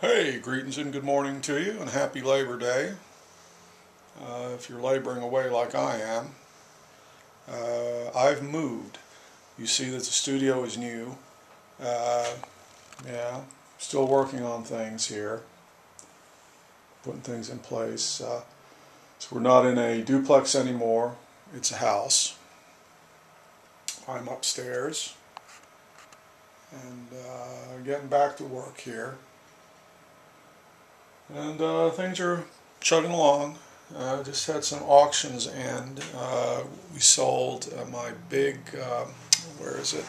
Hey, greetings and good morning to you, and happy Labor Day. If you're laboring away like I am, I've moved. You see that the studio is new. Yeah, still working on things here, putting things in place. So we're not in a duplex anymore. It's a house. I'm upstairs and getting back to work here. And things are chugging along. Just had some auctions and we sold my big, where is it?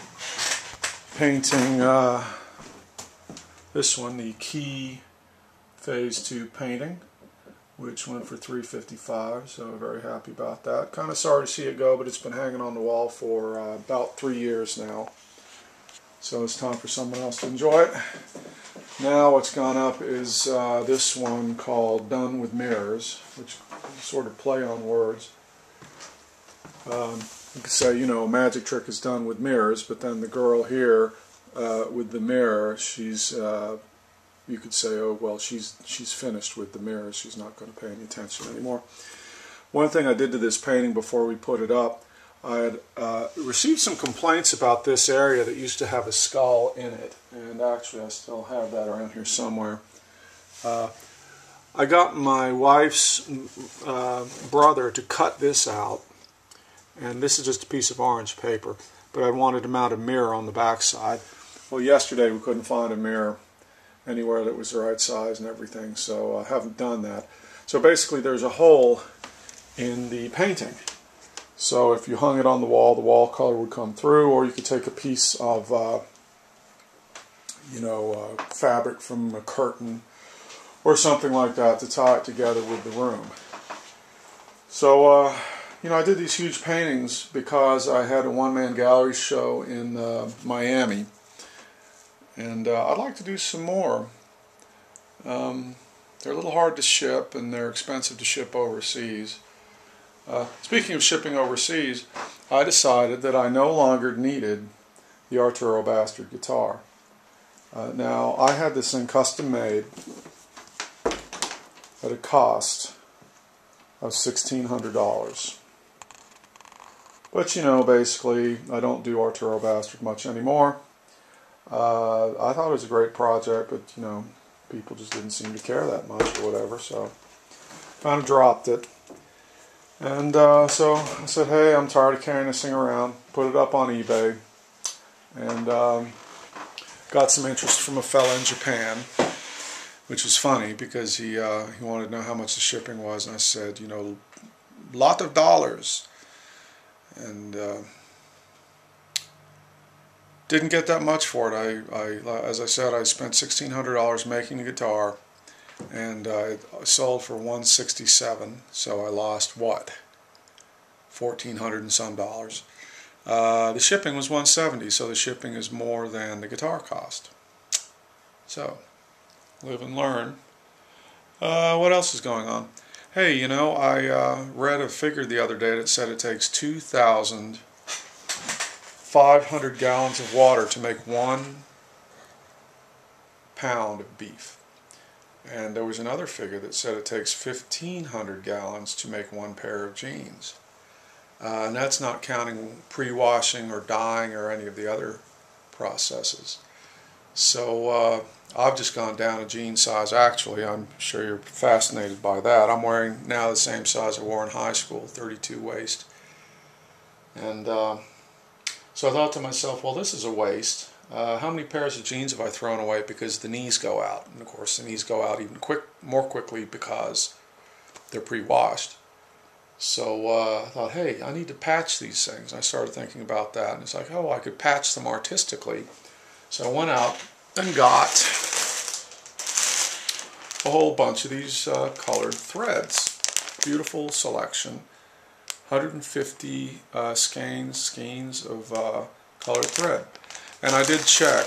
Painting, this one, the Key Phase 2 painting, which went for $355, so very happy about that. Kind of sorry to see it go, but it's been hanging on the wall for about 3 years now. So it's time for someone else to enjoy it. Now what's gone up is this one called Done with Mirrors, which sort of play on words. You could say, you know, a magic trick is done with mirrors, but then the girl here with the mirror, she's, you could say, oh, well, she's finished with the mirrors. She's not going to pay any attention anymore. One thing I did to this painting before we put it up, I had received some complaints about this area that used to have a skull in it, and actually I still have that around here somewhere. I got my wife's brother to cut this out, and this is just a piece of orange paper, but I wanted to mount a mirror on the back side. Well, yesterday we couldn't find a mirror anywhere that was the right size and everything, so I haven't done that. So basically there's a hole in the painting. So if you hung it on the wall color would come through, or you could take a piece of, fabric from a curtain or something like that to tie it together with the room. So, I did these huge paintings because I had a one-man gallery show in Miami, and I'd like to do some more. They're a little hard to ship, and they're expensive to ship overseas. Speaking of shipping overseas, I decided that I no longer needed the Arturo Bastard guitar. Now, I had this thing custom made at a cost of $1,600. But, basically, I don't do Arturo Bastard much anymore. I thought it was a great project, but, people just didn't seem to care that much or whatever, so kind of dropped it. And so I said, hey, I'm tired of carrying this thing around. Put it up on eBay. And got some interest from a fella in Japan, which was funny because he wanted to know how much the shipping was. And I said, lot of dollars. And didn't get that much for it. As I said, I spent $1,600 making the guitar. And it sold for $167, so I lost what? $1,400 and some dollars. The shipping was $170, so the shipping is more than the guitar cost. So, live and learn. What else is going on? Hey, I read a figure the other day that said it takes 2,500 gallons of water to make 1 pound of beef. And there was another figure that said it takes 1,500 gallons to make 1 pair of jeans. And that's not counting pre-washing or dyeing or any of the other processes. So I've just gone down a jean size. Actually, I'm sure you're fascinated by that. I'm wearing now the same size I wore in high school, 32 waist. And so I thought to myself, well, this is a waste. How many pairs of jeans have I thrown away because the knees go out? And of course the knees go out even more quickly because they're pre-washed. So I thought, hey, I need to patch these things. I started thinking about that, and it's like, oh, I could patch them artistically. So I went out and got a whole bunch of these colored threads. Beautiful selection. 150 skeins of colored thread. And I did check.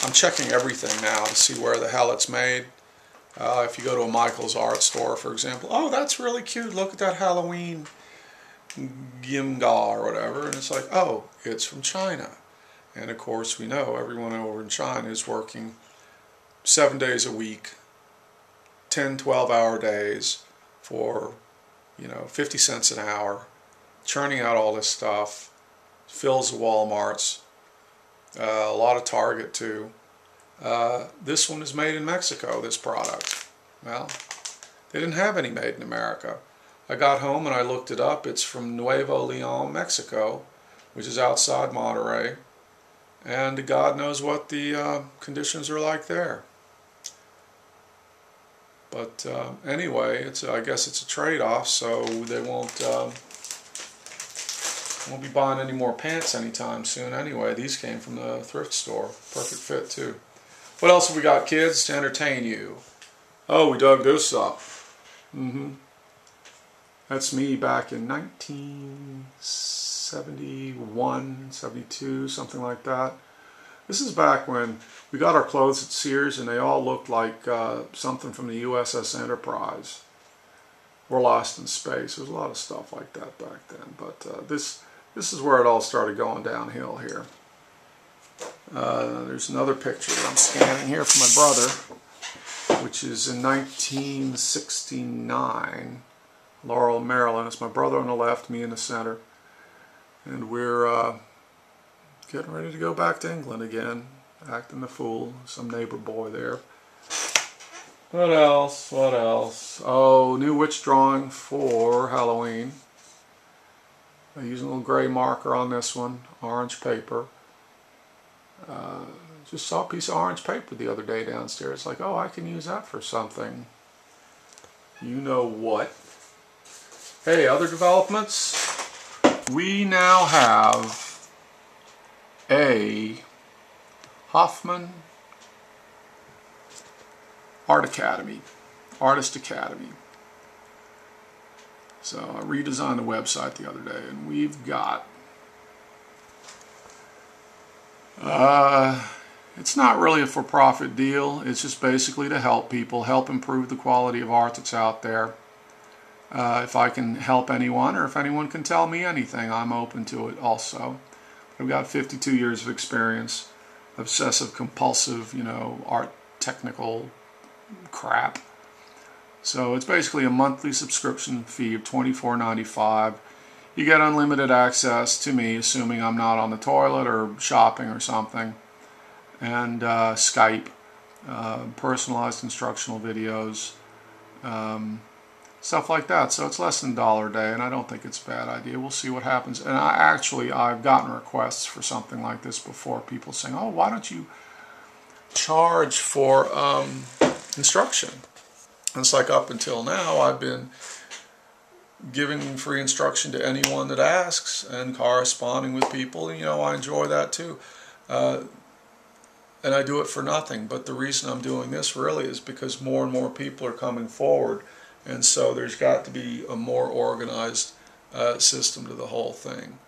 I'm checking everything now to see where the hell it's made. If you go to a Michael's art store, for example, oh, that's really cute. Look at that Halloween gimga or whatever. And it's like, oh, it's from China. And of course, we know everyone over in China is working 7 days a week, 10, 12-hour days for, 50 cents an hour, churning out all this stuff, fills the Walmarts, a lot of Target too. This one is made in Mexico, this product. Well, they didn't have any made in America. I got home and I looked it up. It's from Nuevo Leon, Mexico, which is outside Monterrey. And God knows what the conditions are like there. But anyway, I guess it's a trade-off, so they won't be buying any more pants anytime soon anyway. These came from the thrift store. Perfect fit too. What else have we got, kids, to entertain you? Oh, we dug this up. That's me back in 1971, 72, something like that. This is back when we got our clothes at Sears and they all looked like something from the USS Enterprise or Lost in Space. There was a lot of stuff like that back then. But this is where it all started going downhill here. There's another picture that I'm scanning here from my brother, which is in 1969. Laurel, Maryland. It's my brother on the left, me in the center. And we're getting ready to go back to England again, acting the fool, some neighbor boy there. What else? What else? Oh, new witch drawing for Halloween. I'm using a little gray marker on this one, orange paper. Just saw a piece of orange paper the other day downstairs. Like, oh, I can use that for something. You know what? Hey, other developments? We now have a Hoffman Artist Academy. So I redesigned the website the other day, and we've got it's not really a for-profit deal. It's just basically to help people, help improve the quality of art that's out there. If I can help anyone, or if anyone can tell me anything, I'm open to it also. I've got 52 years of experience, obsessive compulsive, art technical crap. So it's basically a monthly subscription fee of $24.95. You get unlimited access to me, assuming I'm not on the toilet or shopping or something, and Skype, personalized instructional videos, stuff like that. So it's less than $1 a day, and I don't think it's a bad idea. We'll see what happens. And I've gotten requests for something like this before, people saying, oh, why don't you charge for instruction? And it's like, up until now, I've been giving free instruction to anyone that asks and corresponding with people. And, I enjoy that too. And I do it for nothing. But the reason I'm doing this really is because more and more people are coming forward. And so there's got to be a more organized system to the whole thing.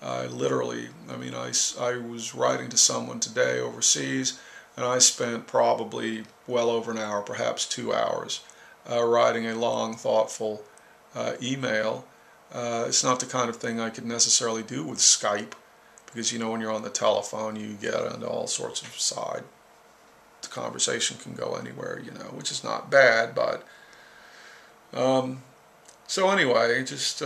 I was writing to someone today overseas, and I spent probably well over an hour, perhaps 2 hours, writing a long, thoughtful email. It's not the kind of thing I could necessarily do with Skype, because when you're on the telephone, you get into all sorts of side. The conversation can go anywhere, which is not bad, but so anyway, just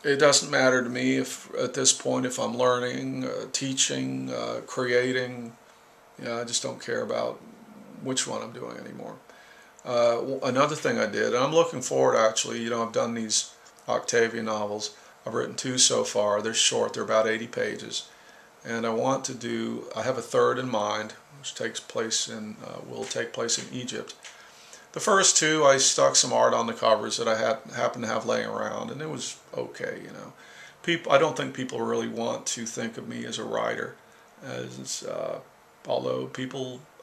it doesn't matter to me if at this point if I'm learning, teaching, creating. I just don't care about which one I'm doing anymore. Another thing I did, and I'm looking forward actually, I've done these Octavia novels. I've written 2 so far. They're short, they're about 80 pages. And I have a third in mind, which will take place in Egypt. The first 2, I stuck some art on the covers that I happened to have laying around, and it was okay, I don't think people really want to think of me as a writer, although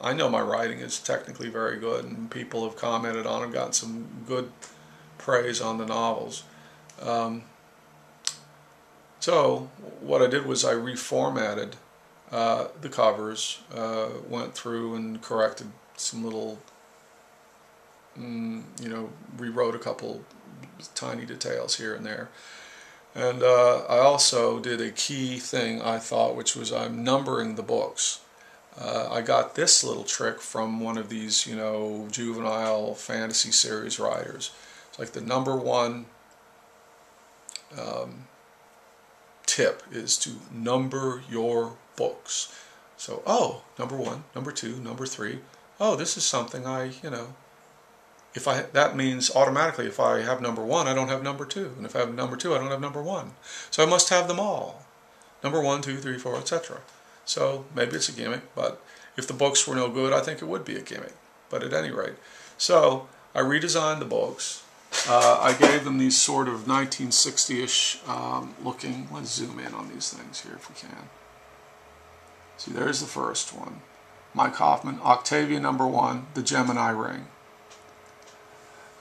I know my writing is technically very good, and people have commented on it, gotten some good praise on the novels. So what I did was I reformatted the covers, went through and corrected some little rewrote a couple tiny details here and there. And I also did a key thing, I thought, which was I'm numbering the books. I got this little trick from one of these, you know, juvenile fantasy series writers. It's like the #1 tip is to number your books. So, oh, #1, #2, #3. Oh, this is something you know, that means automatically if I have #1, I don't have #2. And if I have #2, I don't have #1. So I must have them all. #1, 2, 3, 4, etc. So maybe it's a gimmick, but if the books were no good, I think it would be a gimmick. But at any rate, so I redesigned the books. I gave them these sort of 1960-ish looking, let's zoom in on these things here if we can. See, there's the first one. Mike Hoffman, Octavia #1, the Gemini Ring.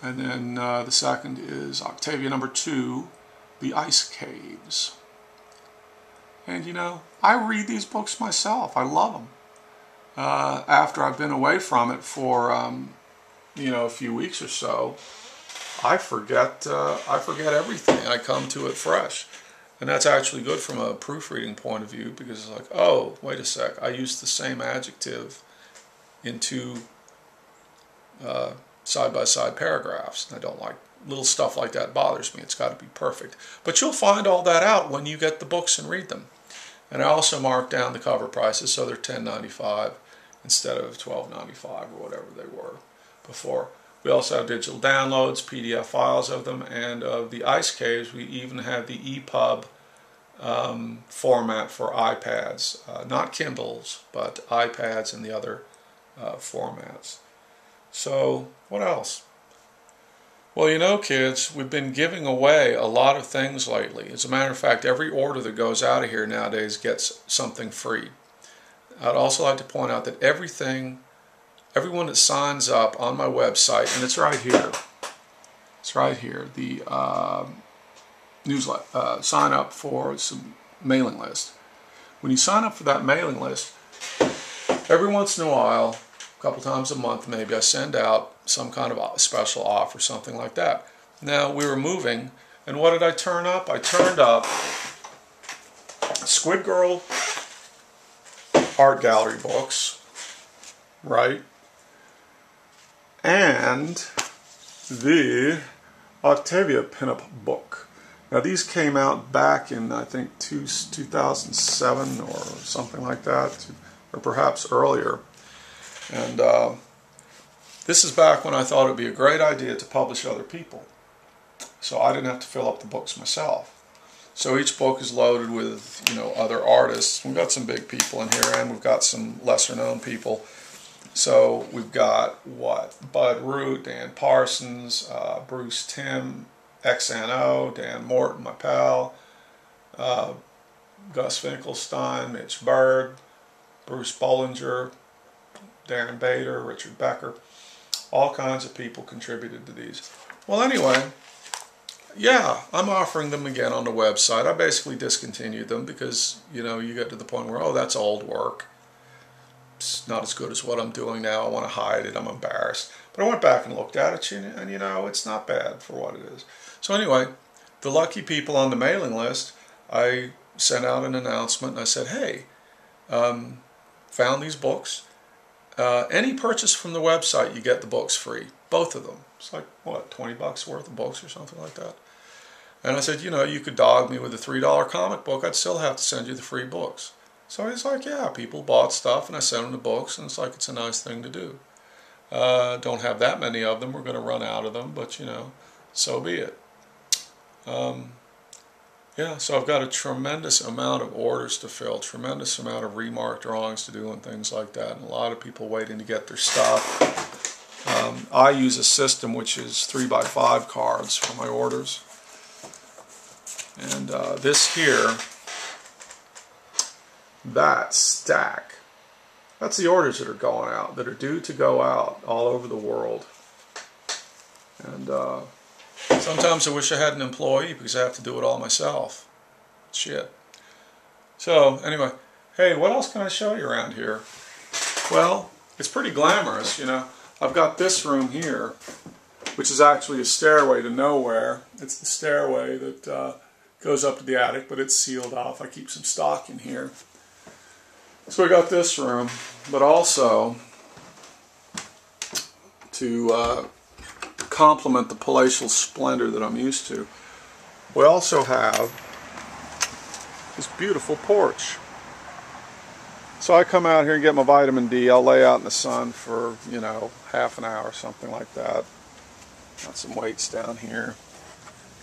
And then the second is Octavia #2, the Ice Caves. And you know, I read these books myself. I love them. After I've been away from it for you know, a few weeks or so, I forget everything. I come to it fresh, and that's actually good from a proofreading point of view, because it's like, oh, wait a sec, I used the same adjective in two side-by-side paragraphs. And I don't like little stuff like that. Bothers me. It's got to be perfect. But you'll find all that out when you get the books and read them. And I also marked down the cover prices, so they're $10.95 instead of $12.95 or whatever they were before. We also have digital downloads, PDF files of them, and of the Ice Caves, we even have the EPUB format for iPads. Not Kindles, but iPads and the other formats. So, what else? Well, you know, kids, we've been giving away a lot of things lately. As a matter of fact, every order that goes out of here nowadays gets something free. I'd also like to point out that everyone that signs up on my website, and it's right here. It's right here. The newsletter. Sign up for some mailing list. When you sign up for that mailing list, every once in a while, a couple times a month maybe, I send out some kind of special offer, something like that. Now, we were moving, and what did I turn up? I turned up Squid Girl art gallery books, right? And the Octavia pinup book. Now, these came out back in, I think, 2007 or something like that, or perhaps earlier. And this is back when I thought it would be a great idea to publish other people. So I didn't have to fill up the books myself. So each book is loaded with, you know, other artists. We've got some big people in here, and we've got some lesser known people. So we've got, Bud Root, Dan Parsons, Bruce Timm, XNO, Dan Morton, my pal, Gus Finkelstein, Mitch Bird, Bruce Bollinger, Darren Bader, Richard Becker. All kinds of people contributed to these. Well, anyway, yeah, I'm offering them again on the website. I basically discontinued them because, you know, you get to the point where, oh, that's old work. It's not as good as what I'm doing now. I want to hide it. I'm embarrassed. But I went back and looked at it, and you know, it's not bad for what it is. So anyway, the lucky people on the mailing list, I sent out an announcement, and I said, hey, found these books. Any purchase from the website, you get the books free. Both of them. It's like, what, 20 bucks worth of books or something like that. And I said, you know, you could dog me with a $3 comic book. I'd still have to send you the free books. So he's like, yeah, people bought stuff, and I sent them the books, and it's like, it's a nice thing to do. Don't have that many of them. We're going to run out of them, but, you know, so be it. Yeah, so I've got a tremendous amount of orders to fill, tremendous amount of remark drawings to do and things like that, and a lot of people waiting to get their stuff. I use a system which is 3x5 cards for my orders. And this here, that stack, that's the orders that are going out, that are due to go out all over the world. And sometimes I wish I had an employee because I have to do it all myself. Shit. So, anyway, hey, what else can I show you around here? Well, it's pretty glamorous, you know. I've got this room here, which is actually a stairway to nowhere. It's the stairway that goes up to the attic, but it's sealed off. I keep some stock in here. So we got this room, but also to complement the palatial splendor that I'm used to, we also have this beautiful porch. So I come out here and get my vitamin D. I'll lay out in the sun for, you know, half an hour, something like that. Got some weights down here.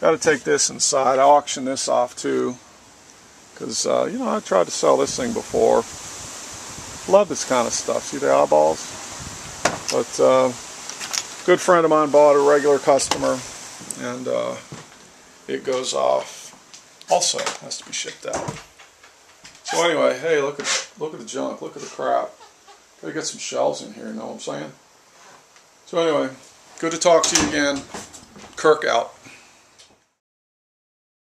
Got to take this inside. I auction this off too, because you know, I tried to sell this thing before. Love this kind of stuff. See the eyeballs? But good friend of mine bought, a regular customer, and it goes off. Also has to be shipped out. So anyway, hey, look at the junk, look at the crap. Gotta get some shelves in here, you know what I'm saying? So anyway, good to talk to you again. Kirk out.